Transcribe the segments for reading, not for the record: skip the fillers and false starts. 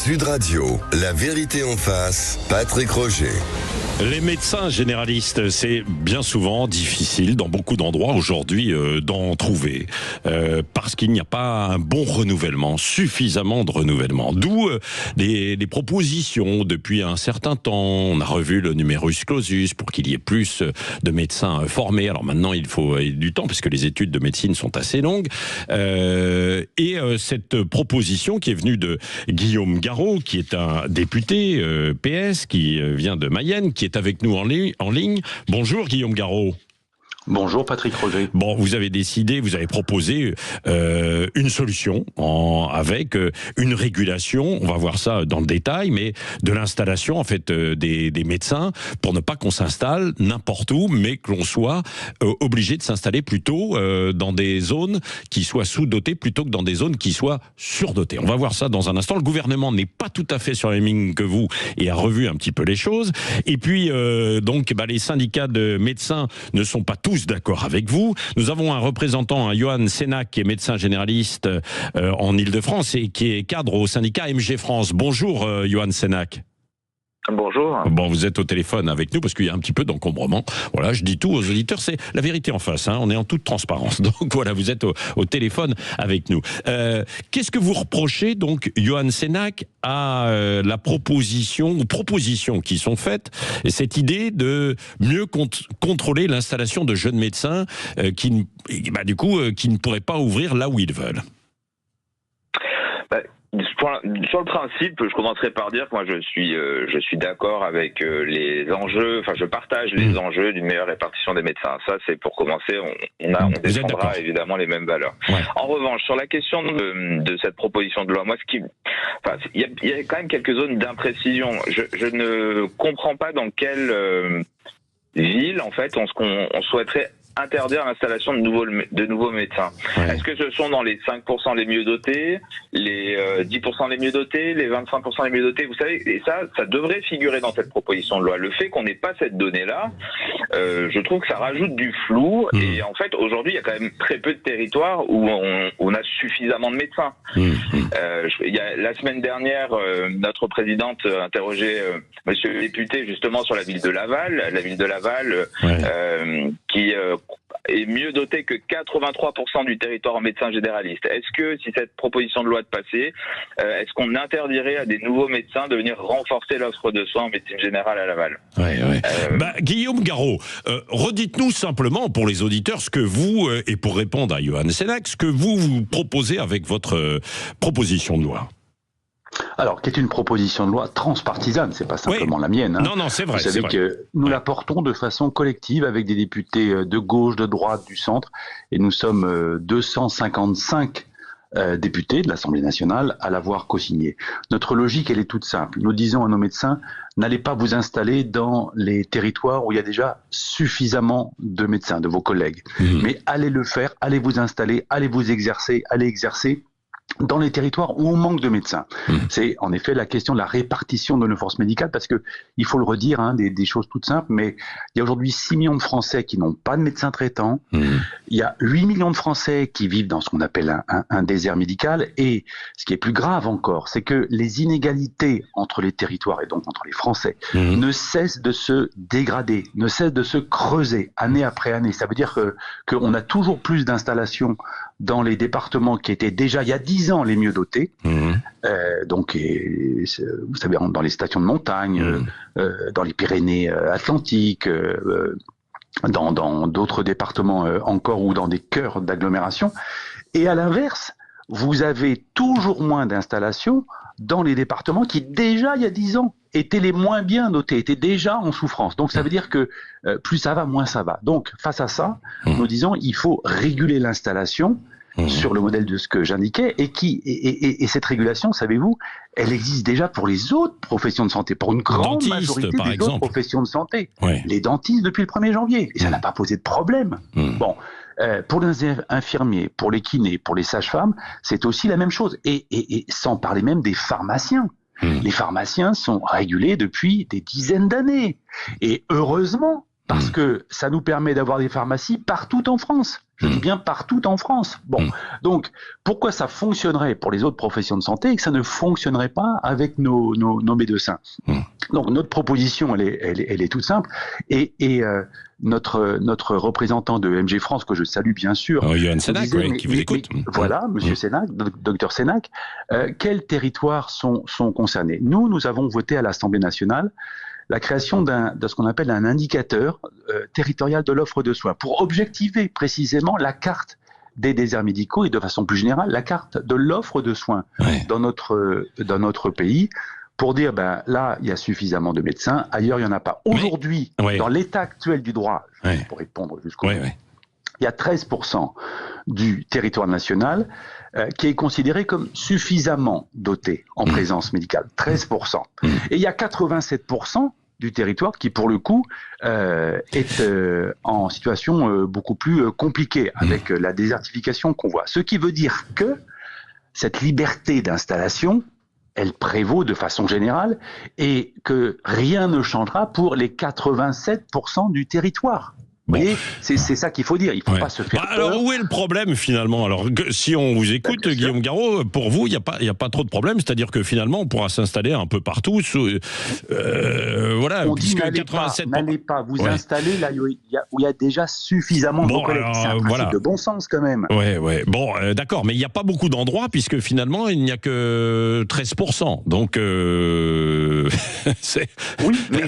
Sud Radio, la vérité en face, Patrick Roger. Les médecins généralistes, c'est bien souvent difficile dans beaucoup d'endroits aujourd'hui d'en trouver parce qu'il n'y a pas un bon renouvellement, suffisamment de renouvellement. D'où les propositions depuis un certain temps. On a revu le numerus clausus pour qu'il y ait plus de médecins formés. Alors maintenant, il faut du temps parce que les études de médecine sont assez longues. Et cette proposition qui est venue de Guillaume Garot, qui est un député PS, qui vient de Mayenne, qui est avec nous en ligne. Bonjour Guillaume Garot. Bonjour Patrick Roger. Bon, vous avez proposé une solution avec une régulation, on va voir ça dans le détail, mais de l'installation en fait des médecins pour ne pas qu'on s'installe n'importe où, mais que l'on soit obligé de s'installer plutôt dans des zones qui soient sous-dotées plutôt que dans des zones qui soient surdotées. On va voir ça dans un instant. Le gouvernement n'est pas tout à fait sur la même ligne que vous et a revu un petit peu les choses. Et puis donc les syndicats de médecins ne sont pas tous d'accord avec vous. Nous avons un représentant, Johan Senac, qui est médecin généraliste en Ile-de-France et qui est cadre au syndicat MG France. Bonjour Johan Senac. Bonjour. Bon, vous êtes au téléphone avec nous parce qu'il y a un petit peu d'encombrement. Voilà, je dis tout aux auditeurs, c'est la vérité en face. On est en toute transparence. Donc voilà, vous êtes au téléphone avec nous. Qu'est-ce que vous reprochez donc, Johan Senac, à la propositions qui sont faites, et cette idée de mieux contrôler l'installation de jeunes médecins qui ne pourraient pas ouvrir là où ils veulent? Sur le principe, je commencerai par dire que moi je suis d'accord avec les enjeux, enfin je partage les enjeux d'une meilleure répartition des médecins. Ça c'est pour commencer, on défendra évidemment les mêmes valeurs. Ouais. En revanche, sur la question de cette proposition de loi, moi il y a quand même quelques zones d'imprécision. Je ne comprends pas dans quelle ville en fait on souhaiterait interdire l'installation de nouveaux médecins. Ouais. Est-ce que ce sont dans les 5% les mieux dotés, les 10% les mieux dotés, les 25% les mieux dotés? Vous savez, et ça devrait figurer dans cette proposition de loi. Le fait qu'on n'ait pas cette donnée-là, je trouve que ça rajoute du flou. Et en fait, aujourd'hui, il y a quand même très peu de territoires où on a suffisamment de médecins. La semaine dernière, notre présidente interrogeait monsieur le député justement sur la ville de Laval. La ville de Laval, qui est mieux doté que 83% du territoire en médecins généralistes. Est-ce que, si cette proposition de loi passait, est-ce qu'on interdirait à des nouveaux médecins de venir renforcer l'offre de soins en médecine générale à Laval? Guillaume Garot, redites-nous simplement pour les auditeurs ce que vous, et pour répondre à Johan Senac, ce que vous proposez avec votre proposition de loi. Alors, qui est une proposition de loi transpartisane, c'est pas simplement la mienne. Non, c'est vrai. Vous savez que nous la portons de façon collective avec des députés de gauche, de droite, du centre, et nous sommes 255 députés de l'Assemblée nationale à l'avoir co-signée. Notre logique, elle est toute simple. Nous disons à nos médecins, n'allez pas vous installer dans les territoires où il y a déjà suffisamment de médecins, de vos collègues. Mais allez le faire, allez vous installer, allez vous exercer, allez exercer dans les territoires où on manque de médecins. C'est en effet la question de la répartition de nos forces médicales, parce que il faut le redire, des choses toutes simples, mais il y a aujourd'hui 6 millions de Français qui n'ont pas de médecin traitant, il y a 8 millions de Français qui vivent dans ce qu'on appelle un désert médical, et ce qui est plus grave encore, c'est que les inégalités entre les territoires et donc entre les Français ne cessent de se dégrader, ne cessent de se creuser année après année. Ça veut dire qu'on a toujours plus d'installations dans les départements qui étaient déjà il y a 10 ans les mieux dotés, donc vous savez, dans les stations de montagne, dans les Pyrénées Atlantiques, dans d'autres départements encore, ou dans des cœurs d'agglomération. Et à l'inverse, vous avez toujours moins d'installations dans les départements qui déjà il y a 10 ans étaient les moins bien dotés, étaient déjà en souffrance. Donc ça veut dire que plus ça va, moins ça va. Donc face à ça, nous disons il faut réguler l'installation sur le modèle de ce que j'indiquais, et cette régulation, savez-vous, elle existe déjà pour les autres professions de santé, pour une grande majorité des autres professions de santé. Les dentistes depuis le 1er janvier, et ça n'a pas posé de problème. Bon, pour les infirmiers, pour les kinés, pour les sages-femmes, c'est aussi la même chose, et sans parler même des pharmaciens. Les pharmaciens sont régulés depuis des dizaines d'années, et heureusement parce que ça nous permet d'avoir des pharmacies partout en France. Je dis bien partout en France. Bon, donc pourquoi ça fonctionnerait pour les autres professions de santé et que ça ne fonctionnerait pas avec nos médecins? Donc notre proposition, elle est toute simple. Et notre représentant de MG France, que je salue bien sûr, Johan Sénac, qui vous écoute. Voilà, Monsieur Sénac, Docteur Sénac, quels territoires sont concernés? Nous avons voté à l'Assemblée nationale la création de ce qu'on appelle un indicateur territorial de l'offre de soins pour objectiver précisément la carte des déserts médicaux et de façon plus générale la carte de l'offre de soins dans notre pays, pour dire là il y a suffisamment de médecins, ailleurs il n'y en a pas. Aujourd'hui, dans l'état actuel du droit, pour répondre jusqu'au bout, il y a 13% du territoire national qui est considéré comme suffisamment doté en présence médicale. 13%. Et il y a 87% du territoire qui, pour le coup, est en situation beaucoup plus compliquée avec la désertification qu'on voit. Ce qui veut dire que cette liberté d'installation, elle prévaut de façon générale et que rien ne changera pour les 87% du territoire. Vous voyez, c'est ça qu'il faut dire. Il ne faut pas se faire peur. Alors, où est le problème, finalement? Alors, si on vous écoute, Guillaume Garot, pour vous, il n'y a pas trop de problème. C'est-à-dire que, finalement, on pourra s'installer un peu partout. Voilà, on puisque dit n'allez pas vous installer là où il y a déjà suffisamment de collègues. C'est un principe de bon sens, quand même. Bon, d'accord, mais il n'y a pas beaucoup d'endroits, puisque, finalement, il n'y a que 13%. Donc, c'est... Oui, mais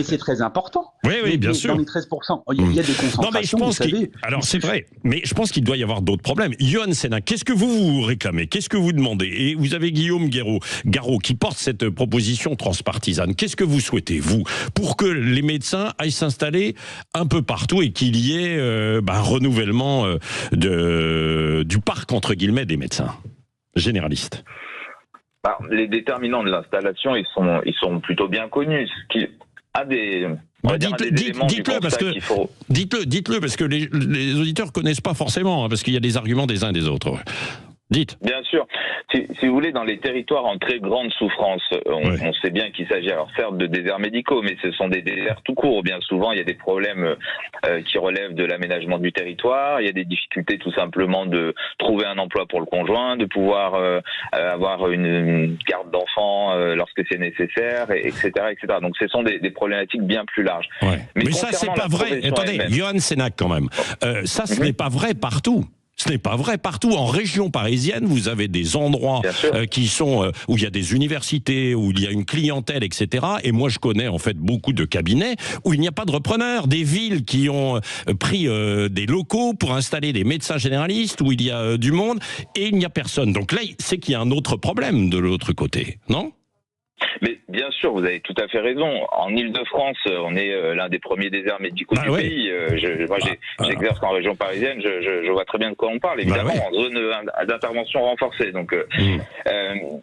c'est très important. Oui, bien sûr. Dans les 13%, il y a des concentrations, non, mais je pense alors c'est vrai, mais je pense qu'il doit y avoir d'autres problèmes. Johan Sénac, qu'est-ce que vous réclamez? Qu'est-ce que vous demandez? Et vous avez Guillaume Garot qui porte cette proposition transpartisane. Qu'est-ce que vous souhaitez, vous, pour que les médecins aillent s'installer un peu partout et qu'il y ait un renouvellement du parc, entre guillemets, des médecins généralistes? Les déterminants de l'installation, ils sont plutôt bien connus. Ce qui a des... Dites-le parce que les auditeurs connaissent pas forcément, parce qu'il y a des arguments des uns et des autres. Dites. Bien sûr. Si vous voulez, dans les territoires en très grande souffrance, on sait bien qu'il s'agit alors certes de déserts médicaux, mais ce sont des déserts tout court. Bien souvent, il y a des problèmes qui relèvent de l'aménagement du territoire. Il y a des difficultés tout simplement de trouver un emploi pour le conjoint, de pouvoir avoir une garde d'enfant lorsque c'est nécessaire, etc., etc. Donc, ce sont des problématiques bien plus larges. Mais ça, c'est pas vrai. Attendez, Johan Sénac, quand même. Ça, ce n'est pas vrai partout. Ce n'est pas vrai partout. En région parisienne, vous avez des endroits qui sont où il y a des universités, où il y a une clientèle, etc. Et moi, je connais en fait beaucoup de cabinets où il n'y a pas de repreneurs. Des villes qui ont pris des locaux pour installer des médecins généralistes, où il y a du monde, et il n'y a personne. Donc là, c'est qu'il y a un autre problème de l'autre côté, non ? Mais bien sûr, vous avez tout à fait raison. En Île-de-France, on est l'un des premiers déserts médicaux du pays. J'exerce en région parisienne, je vois très bien de quoi on parle, évidemment, en zone d'intervention renforcée. Donc,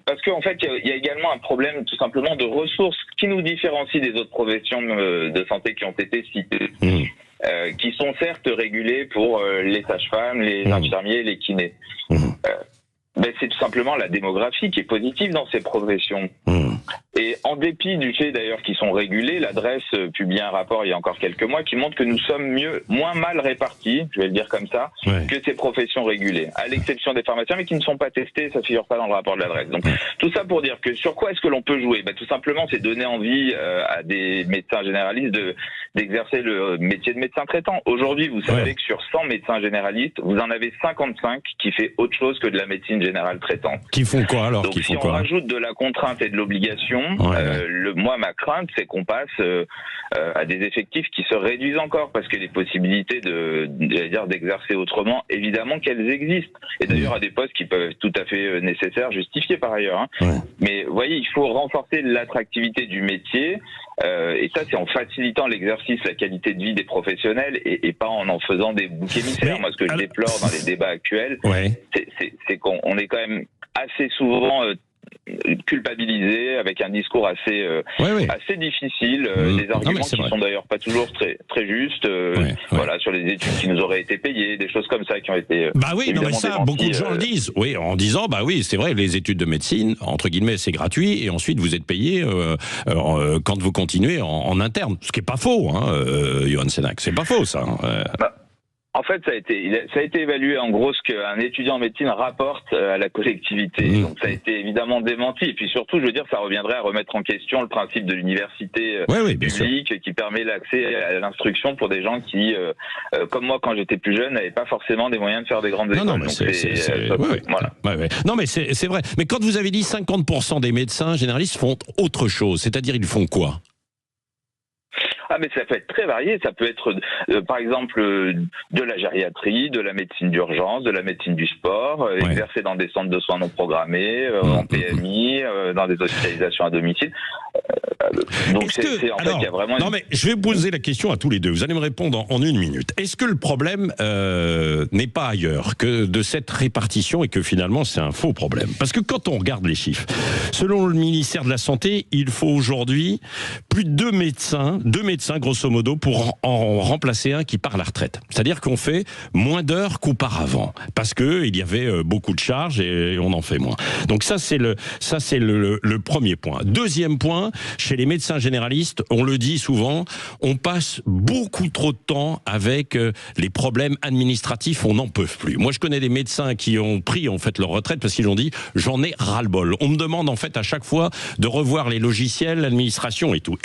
parce qu'en fait, il y a également un problème tout simplement de ressources qui nous différencie des autres professions de santé qui ont été citées. Qui sont certes régulées pour les sages-femmes, les infirmiers, les kinés. C'est tout simplement la démographie qui est positive dans ces professions. Et en dépit du fait d'ailleurs qu'ils sont régulés, l'adresse publie un rapport il y a encore quelques mois qui montre que nous sommes moins mal répartis, je vais le dire comme ça, que ces professions régulées, à l'exception des pharmaciens, mais qui ne sont pas testés, ça figure pas dans le rapport de l'adresse. Donc tout ça pour dire que sur quoi est-ce que l'on peut jouer ? Tout simplement, c'est donner envie à des médecins généralistes d'exercer le métier de médecin traitant. Aujourd'hui, vous savez que sur 100 médecins généralistes, vous en avez 55 qui fait autre chose que de la médecine générale traitante. Qui font quoi alors ? Donc si on rajoute de la contrainte et de l'obligation, moi ma crainte c'est qu'on passe à des effectifs qui se réduisent encore parce que les possibilités d'exercer autrement, évidemment qu'elles existent. Et d'ailleurs à des postes qui peuvent être tout à fait nécessaires, justifiés par ailleurs. Mais vous voyez, il faut renforcer l'attractivité du métier. Et ça, c'est en facilitant l'exercice, la qualité de vie des professionnels et pas en faisant des boucs émissaires. Moi, ce que je déplore dans les débats actuels, c'est qu'on est quand même assez souvent culpabilisés, avec un discours assez difficile, des arguments qui sont d'ailleurs pas toujours très justes, voilà, sur les études qui nous auraient été payées, des choses comme ça qui ont été beaucoup de gens le disent, en disant c'est vrai, les études de médecine, entre guillemets, c'est gratuit, et ensuite vous êtes payé quand vous continuez en interne, ce qui est pas faux, Johan Senac, c'est pas faux ça. En fait, ça a été évalué en gros ce qu'un étudiant en médecine rapporte à la collectivité. Donc ça a été évidemment démenti. Et puis surtout, je veux dire, ça reviendrait à remettre en question le principe de l'université publique qui permet l'accès à l'instruction pour des gens qui, comme moi quand j'étais plus jeune, n'avaient pas forcément des moyens de faire des grandes écoles. Non, mais c'est vrai. Mais quand vous avez dit 50% des médecins généralistes font autre chose, c'est-à-dire ils font quoi ? Ah, mais ça peut être très varié. Ça peut être, par exemple, de la gériatrie, de la médecine d'urgence, de la médecine du sport, exercer dans des centres de soins non programmés, en PMI, dans des hospitalisations à domicile. Donc il y a vraiment. Non, mais je vais vous poser la question à tous les deux. Vous allez me répondre en 1 minute. Est-ce que le problème n'est pas ailleurs que de cette répartition et que finalement c'est un faux problème ? Parce que quand on regarde les chiffres, selon le ministère de la Santé, il faut aujourd'hui plus de 2 médecins grosso modo pour en remplacer un qui part à la retraite. C'est-à-dire qu'on fait moins d'heures qu'auparavant parce que il y avait beaucoup de charges et on en fait moins. Donc ça c'est le premier point. Deuxième point, chez les médecins généralistes, on le dit souvent, on passe beaucoup trop de temps avec les problèmes administratifs, on n'en peut plus. Moi je connais des médecins qui ont pris en fait leur retraite parce qu'ils ont dit j'en ai ras-le-bol. On me demande en fait à chaque fois de revoir les logiciels, l'administration et tout.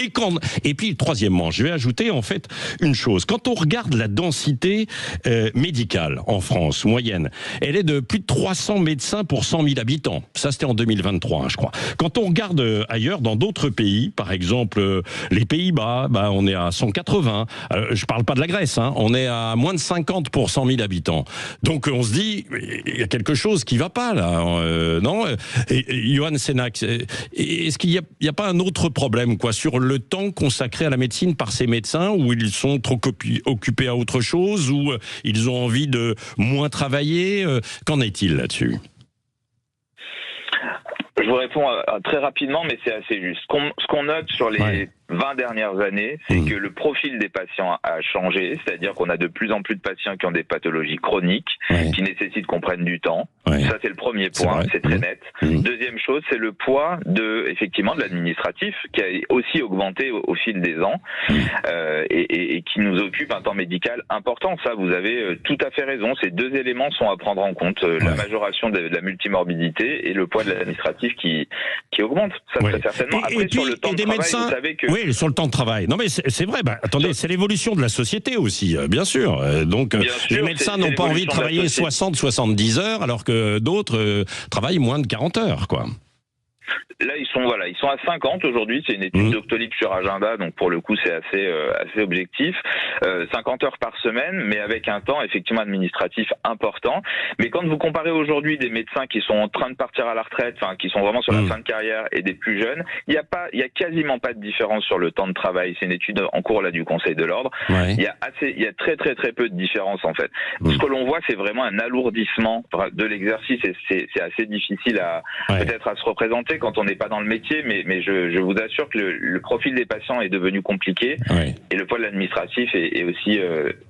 Et puis troisièmement, je vais ajouter en fait une chose. Quand on regarde la densité médicale en France, moyenne, elle est de plus de 300 médecins pour 100 000 habitants. Ça, c'était en 2023, je crois. Quand on regarde ailleurs, dans d'autres pays, par exemple les Pays-Bas, on est à 180. Je parle pas de la Grèce, on est à moins de 50 pour 100 000 habitants. Donc on se dit, il y a quelque chose qui va pas là, non ? Et Johan Senac, est-ce qu'il y a pas un autre problème sur le temps consacré à la médecine par ces médecins, où ils sont trop occupés à autre chose, ou ils ont envie de moins travailler? Qu'en est-il là-dessus ? Je vous réponds très rapidement, mais c'est assez juste. Ce qu'on note sur les 20 dernières années, c'est que le profil des patients a changé, c'est-à-dire qu'on a de plus en plus de patients qui ont des pathologies chroniques, qui nécessitent qu'on prenne du temps. Ça, c'est le premier point, c'est très net. Deuxième chose, c'est le poids effectivement de l'administratif, qui a aussi augmenté au fil des ans, et qui nous occupe un temps médical important. Ça, vous avez tout à fait raison. Ces deux éléments sont à prendre en compte, la majoration de la multimorbidité et le poids de l'administratif qui augmente. Ça, très certainement. Après, sur le temps de travail, vous savez que... Oui, sur le temps de travail. Non, mais c'est vrai. Attendez, c'est l'évolution de la société aussi, bien sûr. Donc, les médecins n'ont pas envie de travailler 60-70 heures, alors que d'autres travaillent moins de 40 heures, quoi. Là, ils sont à 50 aujourd'hui. C'est une étude Doctolib sur agenda, donc pour le coup, c'est assez objectif. 50 heures par semaine, mais avec un temps effectivement administratif important. Mais quand vous comparez aujourd'hui des médecins qui sont en train de partir à la retraite, qui sont vraiment sur la fin de carrière, et des plus jeunes, il y a quasiment pas de différence sur le temps de travail. C'est une étude en cours là du Conseil de l'Ordre. Il y a très très très peu de différence en fait. Ce que l'on voit, c'est vraiment un alourdissement de l'exercice, et c'est assez difficile peut-être à se représenter quand on n'est pas dans le métier, mais je vous assure que le profil des patients est devenu compliqué, et le poids de l'administratif est aussi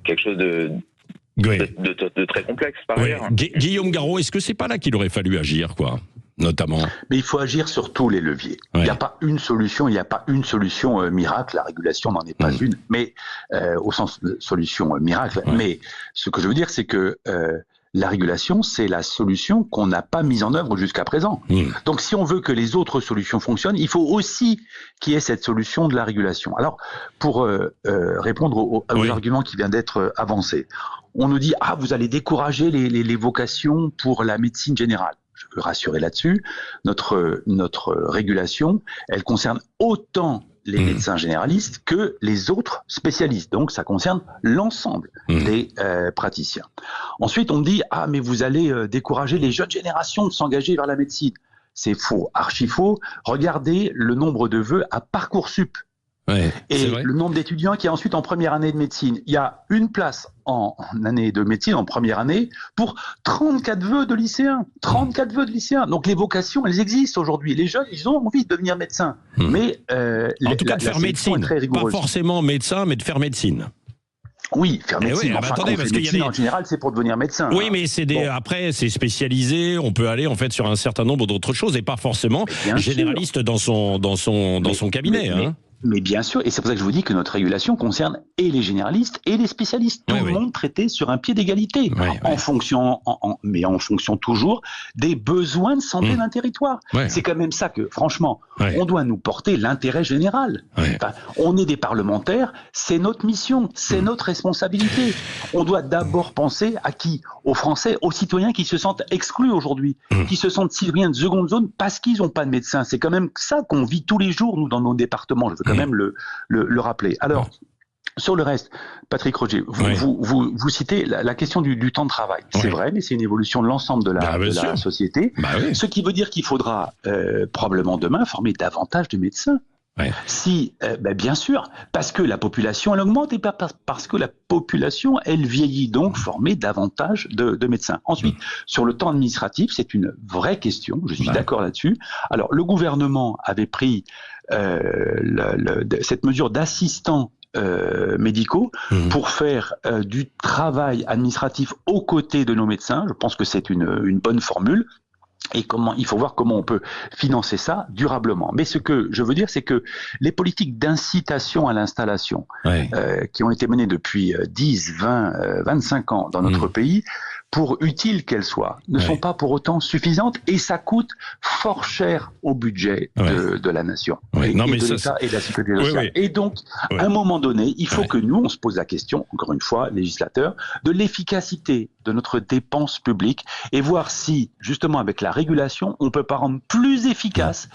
quelque chose de très complexe par ailleurs. Guillaume Garot, est-ce que c'est pas là qu'il aurait fallu agir, notamment? Mais il faut agir sur tous les leviers. Il n'y a pas une solution, miracle. La régulation n'en est pas une, mais au sens de solution miracle. Mais ce que je veux dire, c'est que la régulation, c'est la solution qu'on n'a pas mise en œuvre jusqu'à présent. Donc, si on veut que les autres solutions fonctionnent, il faut aussi qu'il y ait cette solution de la régulation. Alors, pour répondre aux arguments qui viennent d'être avancés, on nous dit « vous allez décourager les vocations pour la médecine générale ». Je veux rassurer là-dessus. Notre régulation, elle concerne autant les médecins généralistes que les autres spécialistes. Donc, ça concerne l'ensemble des praticiens. Ensuite, on me dit « mais vous allez décourager les jeunes générations de s'engager vers la médecine ». C'est faux, archi faux. Regardez le nombre de vœux à Parcoursup Ouais, et le nombre d'étudiants qui est ensuite en première année de médecine. Il y a une place en année de médecine, en première année, pour 34 vœux de lycéens. 34 vœux de lycéens. Donc les vocations, elles existent aujourd'hui. Les jeunes, ils ont envie de devenir médecins. Mais en tout cas, de faire médecine. Pas forcément médecin, mais de faire médecine. Oui, faire médecine. Oui, attendez, parce qu'il y a des... en général, c'est pour devenir médecin. Oui, mais c'est après, c'est spécialisé. On peut aller en fait sur un certain nombre d'autres choses et pas forcément généraliste dans son cabinet. Mais bien sûr, et c'est pour ça que je vous dis que notre régulation concerne et les généralistes et les spécialistes. Tout le monde traité sur un pied d'égalité, en fonction toujours des besoins de santé d'un territoire. C'est quand même ça que, franchement, on doit nous porter l'intérêt général. Enfin, on est des parlementaires, c'est notre mission, c'est notre responsabilité. On doit d'abord penser à qui? Aux Français, aux citoyens qui se sentent exclus aujourd'hui, qui se sentent citoyens de seconde zone parce qu'ils n'ont pas de médecin. C'est quand même ça qu'on vit tous les jours, nous, dans nos départements. Je veux quand même le rappeler. Alors, sur le reste, Patrick Roger, vous citez la question du temps de travail. C'est vrai, mais c'est une évolution de l'ensemble de la société. Ce qui veut dire qu'il faudra probablement demain former davantage de médecins. Si, bien sûr, parce que la population, elle augmente et parce que la population, elle vieillit, donc former davantage de médecins. Ensuite, sur le temps administratif, c'est une vraie question, je suis d'accord là-dessus. Alors, le gouvernement avait pris cette mesure d'assistants médicaux pour faire du travail administratif aux côtés de nos médecins. Je pense que c'est une bonne formule. Et il faut voir comment on peut financer ça durablement. Mais ce que je veux dire, c'est que les politiques d'incitation à l'installation qui ont été menées depuis 10, 20, 25 ans dans notre pays, pour utiles qu'elles soient, ne sont pas pour autant suffisantes et ça coûte fort cher au budget de la nation et de l'État et de la sécurité sociale. Et donc, à un moment donné, il faut que nous, on se pose la question, encore une fois, législateurs, de l'efficacité de notre dépense publique et voir si, justement, avec la régulation, on peut pas rendre plus efficace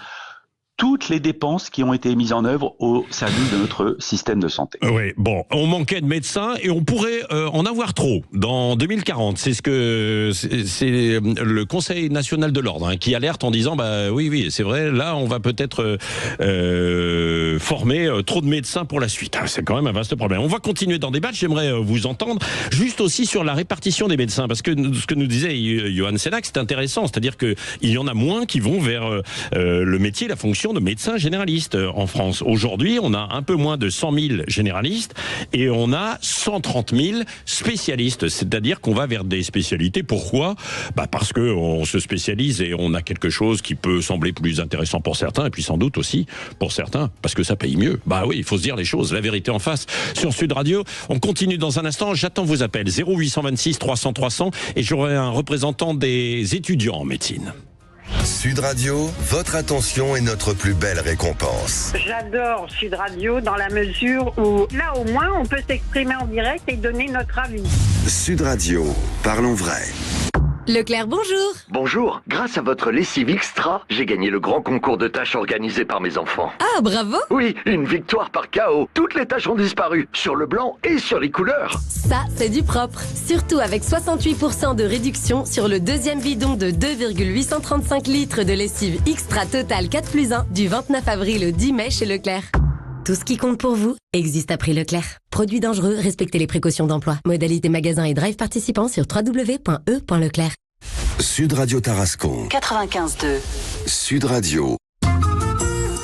toutes les dépenses qui ont été mises en œuvre au service de notre système de santé. Oui, bon, on manquait de médecins et on pourrait en avoir trop dans 2040. C'est c'est le Conseil national de l'ordre qui alerte en disant oui, c'est vrai, là on va peut-être former trop de médecins pour la suite. C'est quand même un vaste problème. On va continuer d'en débattre. J'aimerais vous entendre juste aussi sur la répartition des médecins, parce que ce que nous disait Johan Senac, c'est intéressant, c'est-à-dire que il y en a moins qui vont vers le métier, la fonction de médecins généralistes en France. Aujourd'hui, on a un peu moins de 100 000 généralistes et on a 130 000 spécialistes. C'est-à-dire qu'on va vers des spécialités. Pourquoi ? Parce qu'on se spécialise et on a quelque chose qui peut sembler plus intéressant pour certains et puis sans doute aussi pour certains parce que ça paye mieux. Oui, il faut se dire les choses, la vérité en face. Sur Sud Radio, on continue dans un instant. J'attends vos appels 0826 300 300 et j'aurai un représentant des étudiants en médecine. Sud Radio, votre attention est notre plus belle récompense. J'adore Sud Radio dans la mesure où, là au moins, on peut s'exprimer en direct et donner notre avis. Sud Radio, parlons vrai. Leclerc, bonjour. Bonjour. Grâce à votre lessive extra, j'ai gagné le grand concours de tâches organisé par mes enfants. Ah, bravo. Oui, une victoire par KO. Toutes les tâches ont disparu, sur le blanc et sur les couleurs. Ça, c'est du propre. Surtout avec 68% de réduction sur le deuxième bidon de 2,835 litres de lessive extra Total 4+1 du 29 avril au 10 mai chez Leclerc. Tout ce qui compte pour vous existe à prix Leclerc. Produits dangereux, respectez les précautions d'emploi. Modalité magasin et drive participants sur www.e.leclerc. Sud Radio Tarascon. 95.2. Sud Radio.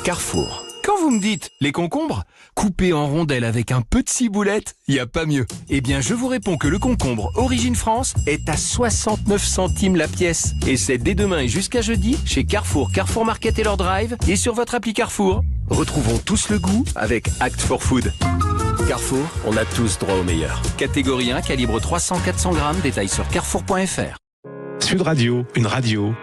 Carrefour. Quand vous me dites les concombres, coupés en rondelles avec un peu de ciboulette, y a pas mieux. Eh bien, je vous réponds que le concombre Origine France est à 69 centimes la pièce. Et c'est dès demain et jusqu'à jeudi chez Carrefour, Carrefour Market et leur drive et sur votre appli Carrefour. Retrouvons tous le goût avec Act for Food. Carrefour, on a tous droit au meilleur. Catégorie 1, calibre 300-400 grammes, détails sur carrefour.fr. Sud Radio,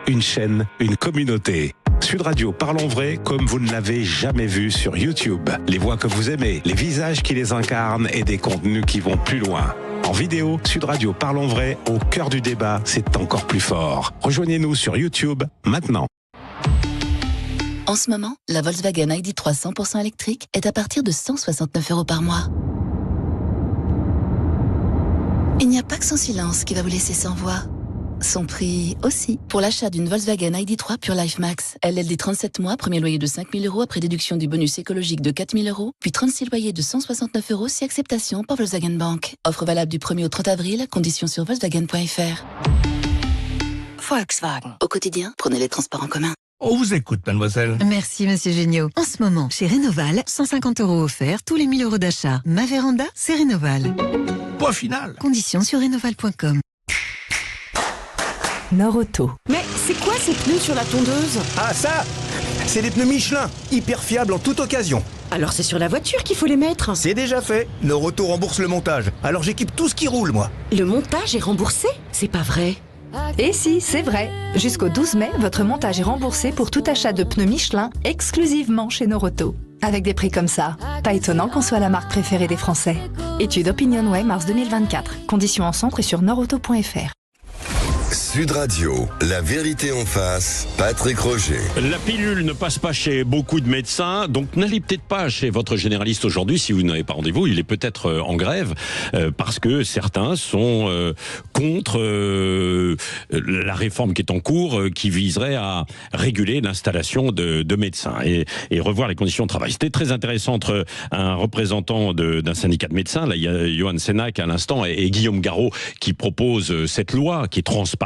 une chaîne, une communauté. Sud Radio, parlons vrai comme vous ne l'avez jamais vu sur YouTube. Les voix que vous aimez, les visages qui les incarnent et des contenus qui vont plus loin. En vidéo, Sud Radio, parlons vrai, au cœur du débat, c'est encore plus fort. Rejoignez-nous sur YouTube, maintenant. En ce moment, la Volkswagen ID.3 100% électrique est à partir de 169 € par mois. Il n'y a pas que son silence qui va vous laisser sans voix. son prix aussi. Pour l'achat d'une Volkswagen ID.3 Pure Life Max, LLD 37 mois, premier loyer de 5 000 € après déduction du bonus écologique de 4 000 €, puis 36 loyers de 169 € si acceptation par Volkswagen Bank. Offre valable du 1er au 30 avril, conditions sur Volkswagen.fr. Volkswagen. Au quotidien, prenez les transports en commun. On vous écoute, mademoiselle. Merci, monsieur Géniaud. En ce moment, chez Rénoval, 150 € offerts tous les 1 000 € d'achat. Ma véranda, c'est Rénoval. Point final. Conditions sur rénoval.com. Norauto. Mais c'est quoi ces pneus sur la tondeuse? Ah ça, c'est des pneus Michelin, hyper fiables en toute occasion. Alors c'est sur la voiture qu'il faut les mettre. C'est déjà fait. Norauto rembourse le montage. Alors j'équipe tout ce qui roule, moi. Le montage est remboursé? C'est pas vrai. Et si, c'est vrai. Jusqu'au 12 mai, votre montage est remboursé pour tout achat de pneus Michelin exclusivement chez Norauto. Avec des prix comme ça, pas étonnant qu'on soit la marque préférée des Français. Étude OpinionWay mars 2024. Conditions en centre et sur norauto.fr. Sud Radio, la vérité en face, Patrick Roger. La pilule ne passe pas chez beaucoup de médecins, donc n'allez peut-être pas chez votre généraliste aujourd'hui si vous n'avez pas rendez-vous. Il est peut-être en grève parce que certains sont contre la réforme qui est en cours, qui viserait à réguler l'installation de médecins et revoir les conditions de travail. C'était très intéressant entre un représentant d'un syndicat de médecins, là il y a Johan Senac à l'instant, et Guillaume Garot qui propose cette loi qui est transpartisane.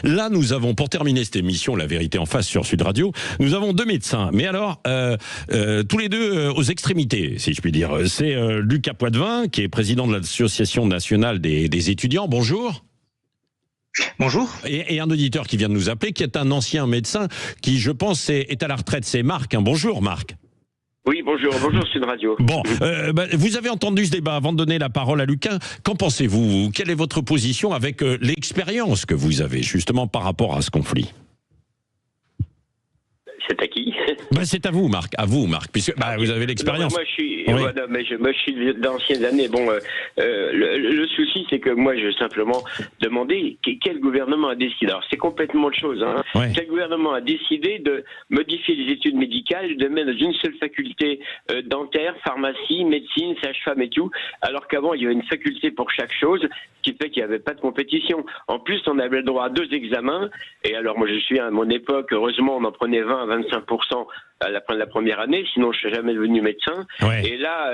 Là, nous avons, pour terminer cette émission, La vérité en face sur Sud Radio, nous avons deux médecins. Mais alors, tous les deux aux extrémités, si je puis dire. C'est Lucas Poitvin, qui est président de l'Association nationale des étudiants. Bonjour. Bonjour. Et un auditeur qui vient de nous appeler, qui est un ancien médecin, qui, je pense, est à la retraite. C'est Marc. Bonjour, Marc. Oui, bonjour Sud Radio. Bon, vous avez entendu ce débat. Avant de donner la parole à Lucas, qu'en pensez-vous? Quelle est votre position avec l'expérience que vous avez justement par rapport à ce conflit? C'est à qui? C'est à vous, Marc. À vous, Marc, puisque vous avez l'expérience. Moi, je suis d'anciennes années. Bon, le souci, c'est que moi, je veux simplement demander quel gouvernement a décidé. Alors, c'est complètement autre chose. Hein. Ouais. Quel gouvernement a décidé de modifier les études médicales, de mettre dans une seule faculté dentaire, pharmacie, médecine, sage-femme et tout, alors qu'avant, il y avait une faculté pour chaque chose, ce qui fait qu'il n'y avait pas de compétition. En plus, on avait le droit à 2 examens. Et alors, moi, je suis à mon époque, heureusement, on en prenait 20 à 25% à la fin de la première année, sinon je ne serais jamais devenu médecin. Ouais. Et là,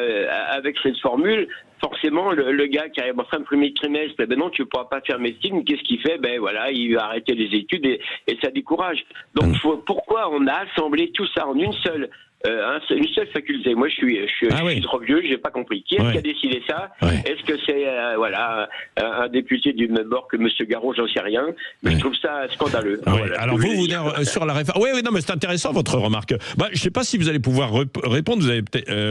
avec cette formule, forcément, le gars qui arrive en fin de premier trimestre, non, tu ne pourras pas faire médecine. Qu'est-ce qu'il fait? Voilà, il va arrêter les études et ça décourage. Donc, pourquoi on a assemblé tout ça en une seule faculté? Moi, je suis trop vieux, j'ai pas compris. Qui est-ce qui a décidé ça? Est-ce que c'est un député du même bord que M. Garot? J'en sais rien, mais je trouve ça scandaleux. Alors vous sur la réforme. Oui, non, mais c'est intéressant votre remarque. Je ne sais pas si vous allez pouvoir répondre. Vous avez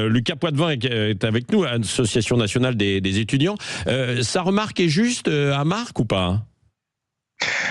Lucas Poitvin est avec nous, Association nationale des étudiants. Sa remarque est juste à Marc ou pas?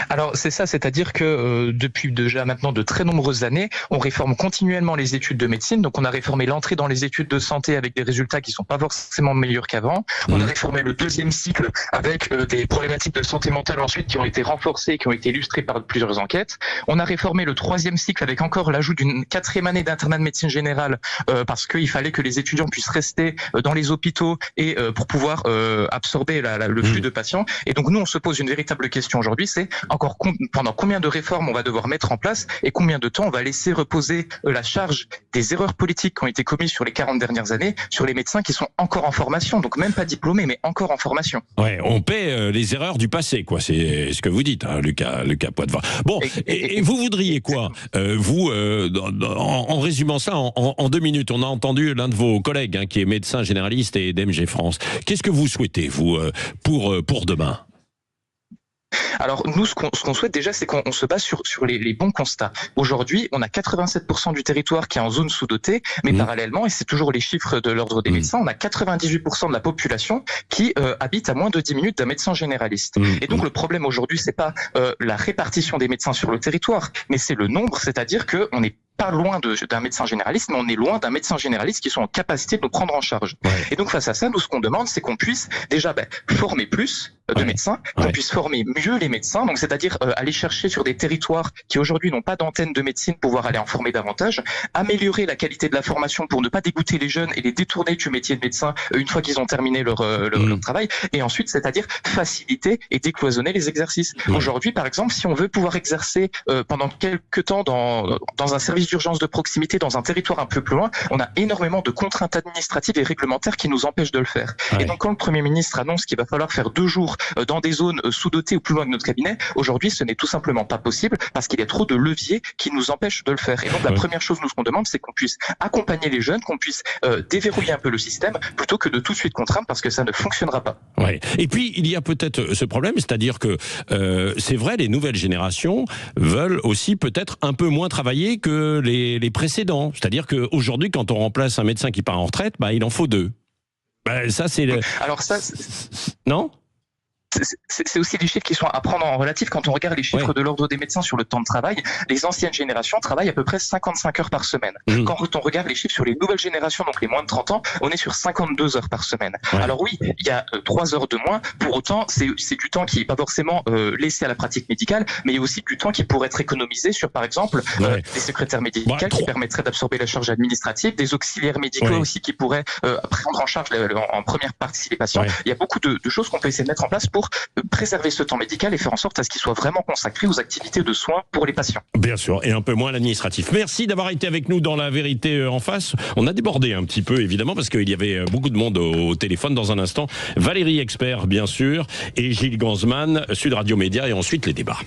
Alors c'est ça, c'est-à-dire que depuis déjà maintenant de très nombreuses années, on réforme continuellement les études de médecine. Donc on a réformé l'entrée dans les études de santé avec des résultats qui sont pas forcément meilleurs qu'avant. On a réformé le 2e cycle avec des problématiques de santé mentale ensuite qui ont été renforcées, qui ont été illustrées par plusieurs enquêtes. On a réformé le 3e cycle avec encore l'ajout d'une 4e année d'internat de médecine générale parce qu'il fallait que les étudiants puissent rester dans les hôpitaux et pour pouvoir absorber le flux de patients. Et donc nous on se pose une véritable question aujourd'hui, c'est encore pendant combien de réformes on va devoir mettre en place et combien de temps on va laisser reposer la charge des erreurs politiques qui ont été commises sur les 40 dernières années sur les médecins qui sont encore en formation, donc même pas diplômés mais encore en formation. Ouais, on paie les erreurs du passé, quoi. C'est ce que vous dites, hein, Lucas Poitvin. Bon, et vous voudriez quoi, vous, en résumant ça en 2 minutes? On a entendu l'un de vos collègues qui est médecin généraliste et d'MG France. Qu'est-ce que vous souhaitez, vous, pour demain? Alors nous, ce qu'on souhaite déjà, c'est qu'on se base sur les bons constats. Aujourd'hui, on a 87% du territoire qui est en zone sous-dotée, mais parallèlement, et c'est toujours les chiffres de l'ordre des médecins, on a 98% de la population qui habite à moins de 10 minutes d'un médecin généraliste. Et donc le problème aujourd'hui, c'est pas la répartition des médecins sur le territoire, mais c'est le nombre, c'est-à-dire qu'on n'est pas loin d'un médecin généraliste, mais on est loin d'un médecin généraliste qui sont en capacité de nous prendre en charge. Et donc face à ça, nous, ce qu'on demande, c'est qu'on puisse déjà former plus, de médecins, qu'on puisse former mieux les médecins, donc c'est-à-dire aller chercher sur des territoires qui aujourd'hui n'ont pas d'antenne de médecine, pouvoir aller en former davantage, améliorer la qualité de la formation pour ne pas dégoûter les jeunes et les détourner du métier de médecin une fois qu'ils ont terminé leur travail, et ensuite c'est-à-dire faciliter et décloisonner les exercices. Aujourd'hui par exemple, si on veut pouvoir exercer pendant quelques temps dans un service d'urgence de proximité, dans un territoire un peu plus loin, on a énormément de contraintes administratives et réglementaires qui nous empêchent de le faire. Et donc quand le Premier ministre annonce qu'il va falloir faire 2 jours dans des zones sous-dotées ou plus loin que notre cabinet, aujourd'hui ce n'est tout simplement pas possible parce qu'il y a trop de leviers qui nous empêchent de le faire. Et donc la première chose nous ce qu'on demande, c'est qu'on puisse accompagner les jeunes, qu'on puisse déverrouiller un peu le système plutôt que de tout de suite contraindre parce que ça ne fonctionnera pas. Ouais. Et puis il y a peut-être ce problème, c'est-à-dire que c'est vrai, les nouvelles générations veulent aussi peut-être un peu moins travailler que les précédents. C'est-à-dire qu'aujourd'hui, quand on remplace un médecin qui part en retraite, il en faut 2. Ça c'est le... Alors ça, non ? C'est aussi des chiffres qui sont à prendre en relatif. Quand on regarde les chiffres de l'ordre des médecins sur le temps de travail, les anciennes générations travaillent à peu près 55 heures par semaine. Quand on regarde les chiffres sur les nouvelles générations, donc les moins de 30 ans, on est sur 52 heures par semaine. Alors oui, il y a 3 heures de moins. Pour autant, c'est du temps qui n'est pas forcément laissé à la pratique médicale, mais il y a aussi du temps qui pourrait être économisé sur, par exemple, des secrétaires médicaux qui permettraient d'absorber la charge administrative, des auxiliaires médicaux aussi qui pourraient prendre en charge en première participation. Il y a beaucoup de choses qu'on peut essayer de mettre en place pour préserver ce temps médical et faire en sorte à ce qu'il soit vraiment consacré aux activités de soins pour les patients. Bien sûr, et un peu moins l'administratif. Merci d'avoir été avec nous dans La Vérité en face. On a débordé un petit peu, évidemment, parce qu'il y avait beaucoup de monde au téléphone. Dans un instant, Valérie Expert, bien sûr, et Gilles Gansman, Sud Radio Média, et ensuite les débats.